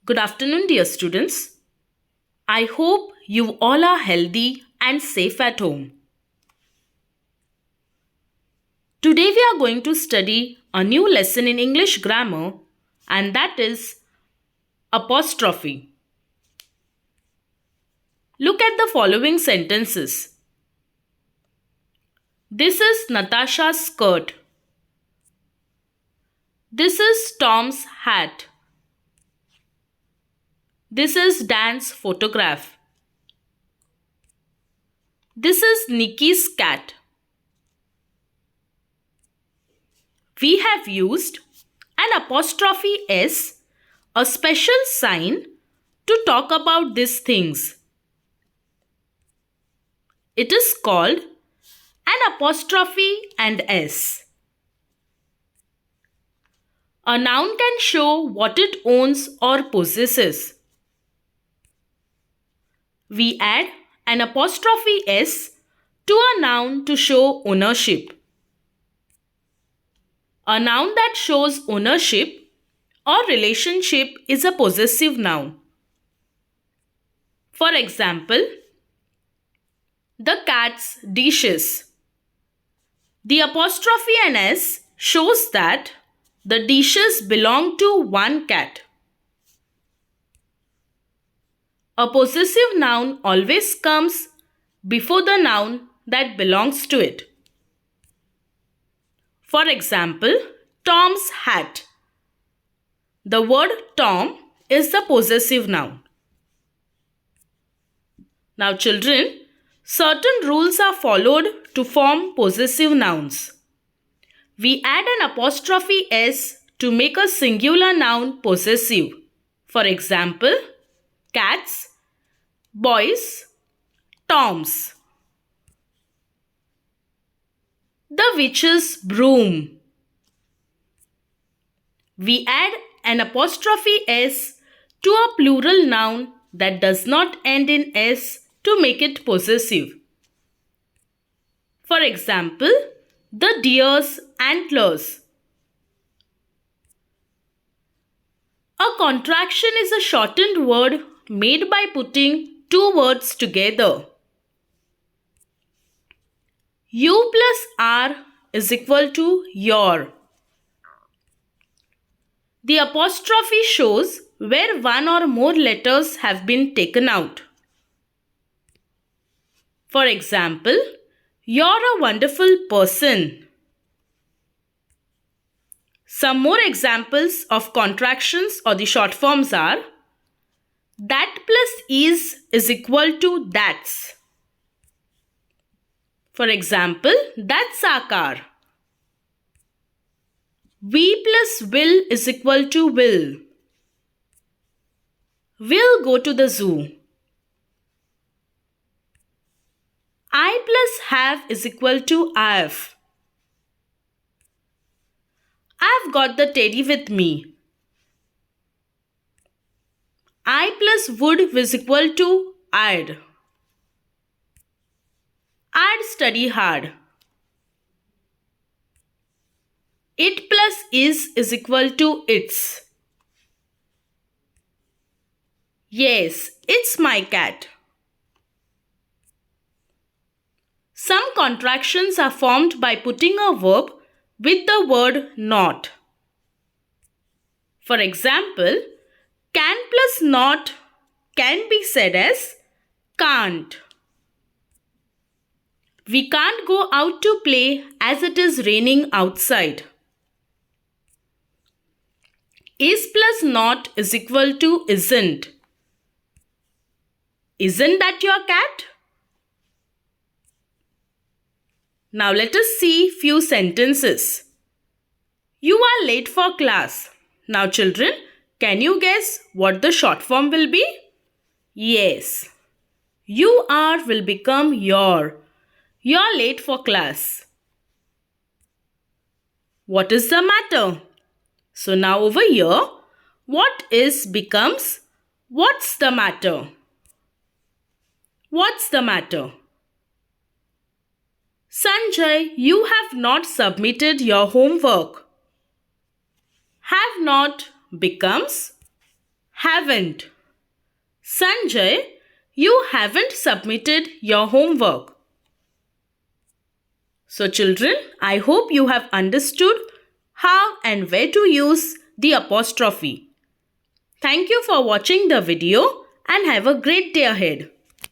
Good afternoon, dear students. I hope you all are healthy and safe at home. Today we are going to study a new lesson in English grammar, and that is apostrophe. Look at the following sentences. This is Natasha's skirt. This is Tom's hat. This is Dan's photograph. This is Nikki's cat. We have used an apostrophe S, a special sign, to talk about these things. It is called an apostrophe and S. A noun can show what it owns or possesses. We add an apostrophe S to a noun to show ownership. A noun that shows ownership or relationship is a possessive noun. For example, the cat's dishes. The apostrophe and S shows that the dishes belong to one cat. A possessive noun always comes before the noun that belongs to it. For example, Tom's hat. The word Tom is the possessive noun. Now children, certain rules are followed to form possessive nouns. We add an apostrophe S to make a singular noun possessive. For example, cats, boys, Toms. The witch's broom. We add an apostrophe S to a plural noun that does not end in S to make it possessive. For example, the deer's antlers. A contraction is a shortened word made by putting two words together. U plus R is equal to your. The apostrophe shows where one or more letters have been taken out. For example, you're a wonderful person. Some more examples of contractions or the short forms are that plus is equal to that's. For example, that's our car. We plus will is equal to will. We'll go to the zoo. I plus have is equal to I've. I've got the teddy with me. I plus would is equal to I'd. I'd study hard. It plus is equal to its. Yes, it's my cat. Some contractions are formed by putting a verb with the word not. For example, can plus not can be said as can't. We can't go out to play as it is raining outside. Is plus not is equal to isn't. Isn't that your cat? Now let us see few sentences. You are late for class. Now children, can you guess what the short form will be? Yes. You are will become your. You're late for class. What is the matter? So now over here, what is becomes what's the matter? What's the matter? Sanjay, you have not submitted your homework. Have not becomes haven't. Sanjay, you haven't submitted your homework. So children, I hope you have understood how and where to use the apostrophe. Thank you for watching the video and have a great day ahead.